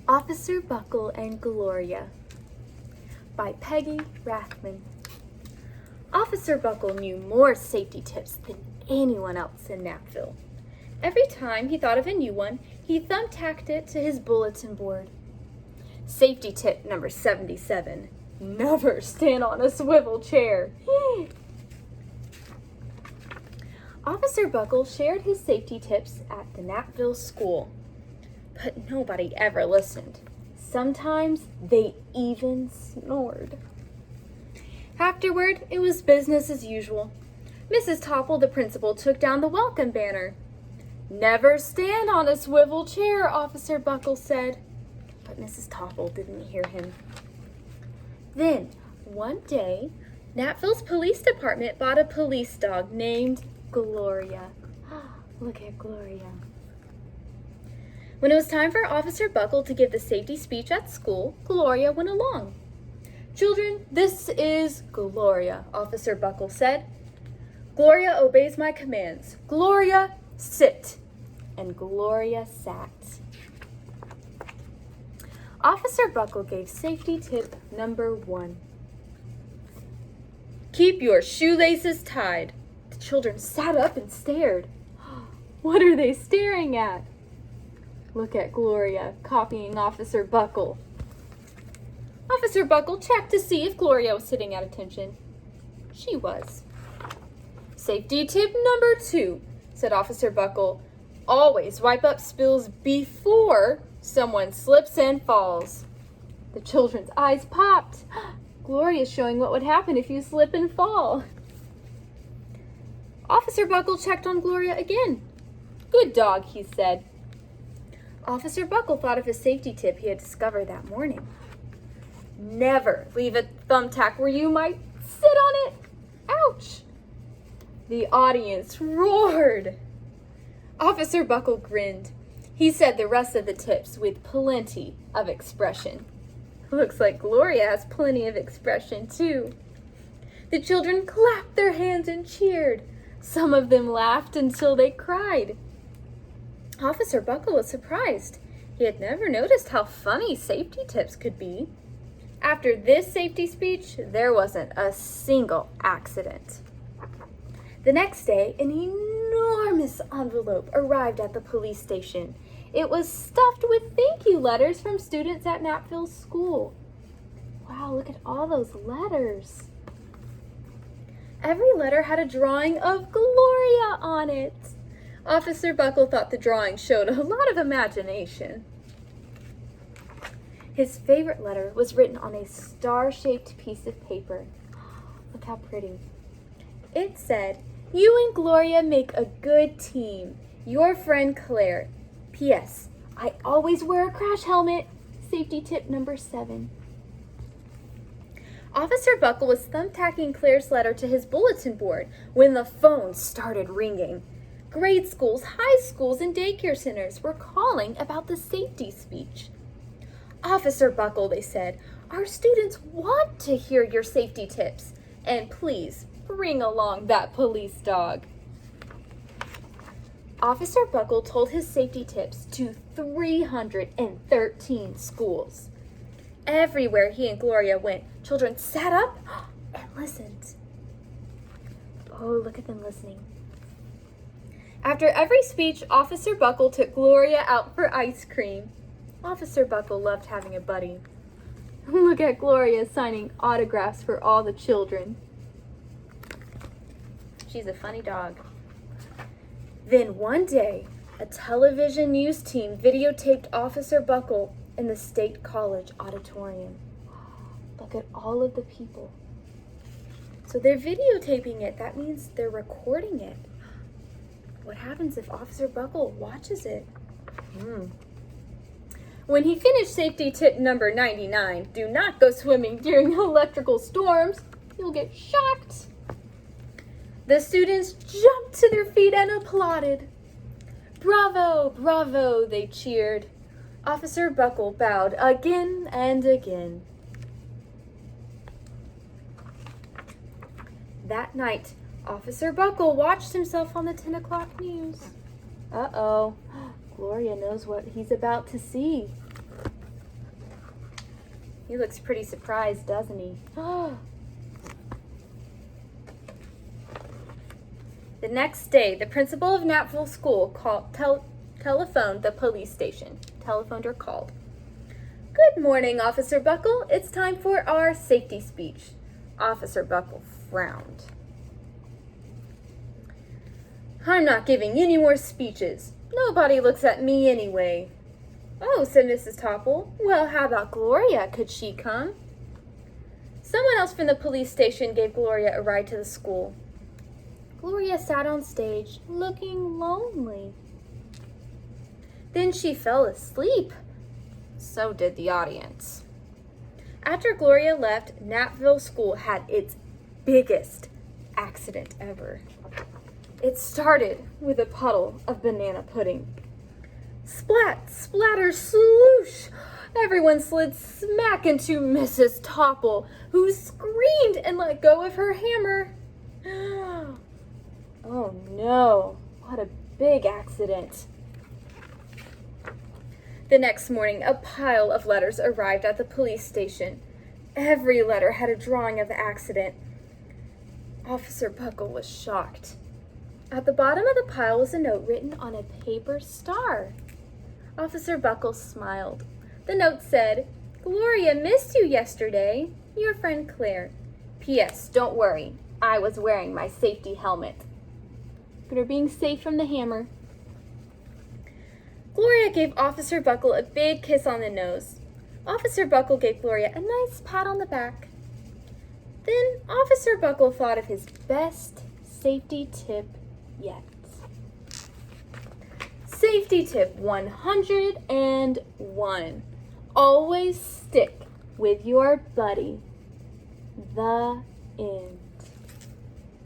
Officer Buckle and Gloria by Peggy Rathmann. Officer Buckle knew more safety tips than anyone else in Napville. Every time he thought of a new one, he thumbtacked it to his bulletin board. Safety tip number 77, never stand on a swivel chair. Officer Buckle shared his safety tips at the Napville school, but nobody ever listened. Sometimes they even snored. Afterward, it was business as usual. Mrs. Topple, the principal, took down the welcome banner. "Never stand on a swivel chair," Officer Buckle said. But Mrs. Topple didn't hear him. Then, one day, Napville's police department bought a police dog named Gloria. Look at Gloria. When it was time for Officer Buckle to give the safety speech at school, Gloria went along. "Children, this is Gloria," Officer Buckle said. "Gloria obeys my commands. Gloria, sit." And Gloria sat. Officer Buckle gave safety tip number 1. Keep your shoelaces tied. The children sat up and stared. What are they staring at? Look at Gloria copying Officer Buckle. Officer Buckle checked to see if Gloria was sitting at attention. She was. Safety tip number 2, said Officer Buckle. Always wipe up spills before someone slips and falls. The children's eyes popped. Gloria's showing what would happen if you slip and fall. Officer Buckle checked on Gloria again. Good dog, he said. Officer Buckle thought of his safety tip he had discovered that morning. Never leave a thumbtack where you might sit on it. Ouch! The audience roared. Officer Buckle grinned. He said the rest of the tips with plenty of expression. Looks like Gloria has plenty of expression, too. The children clapped their hands and cheered. Some of them laughed until they cried. Officer Buckle was surprised. He had never noticed how funny safety tips could be. After this safety speech, there wasn't a single accident. The next day, an enormous envelope arrived at the police station. It was stuffed with thank you letters from students at Napville School. Wow, look at all those letters. Every letter had a drawing of Gloria on it. Officer Buckle thought the drawing showed a lot of imagination. His favorite letter was written on a star-shaped piece of paper. Look how pretty. It said, "You and Gloria make a good team. Your friend Claire. P.S. I always wear a crash helmet." Safety tip number 7. Officer Buckle was thumbtacking Claire's letter to his bulletin board when the phone started ringing. Grade schools, high schools, and daycare centers were calling about the safety speech. "Officer Buckle," they said, "our students want to hear your safety tips. And please bring along that police dog." Officer Buckle told his safety tips to 313 schools. Everywhere he and Gloria went, children sat up and listened. Oh, look at them listening. After every speech, Officer Buckle took Gloria out for ice cream. Officer Buckle loved having a buddy. Look at Gloria signing autographs for all the children. She's a funny dog. Then one day, a television news team videotaped Officer Buckle in the State College auditorium. Look at all of the people. So they're videotaping it. That means they're recording it. What happens if Officer Buckle watches it? When he finished safety tip number 99, do not go swimming during electrical storms. You'll get shocked. The students jumped to their feet and applauded. "Bravo, bravo," they cheered. Officer Buckle bowed again and again. That night, Officer Buckle watched himself on the 10 o'clock news. Uh-oh, Gloria knows what he's about to see. He looks pretty surprised, doesn't he? The next day, the principal of Napville School telephoned the police station. Telephoned or called. Good morning, Officer Buckle. It's time for our safety speech. Officer Buckle frowned. I'm not giving any more speeches. Nobody looks at me anyway. Oh, said Mrs. Topple. Well, how about Gloria? Could she come? Someone else from the police station gave Gloria a ride to the school. Gloria sat on stage, looking lonely. Then she fell asleep. So did the audience. After Gloria left, Napville School had its biggest accident ever. It started with a puddle of banana pudding. Splat, splatter, sloosh! Everyone slid smack into Mrs. Topple, who screamed and let go of her hammer. Oh no, what a big accident. The next morning, a pile of letters arrived at the police station. Every letter had a drawing of the accident. Officer Buckle was shocked. At the bottom of the pile was a note written on a paper star. Officer Buckle smiled. The note said, Gloria missed you yesterday. Your friend Claire. P.S. Don't worry. I was wearing my safety helmet. But are being safe from the hammer. Gloria gave Officer Buckle a big kiss on the nose. Officer Buckle gave Gloria a nice pat on the back. Then Officer Buckle thought of his best safety tip yet. Safety tip 101. Always stick with your buddy. The end.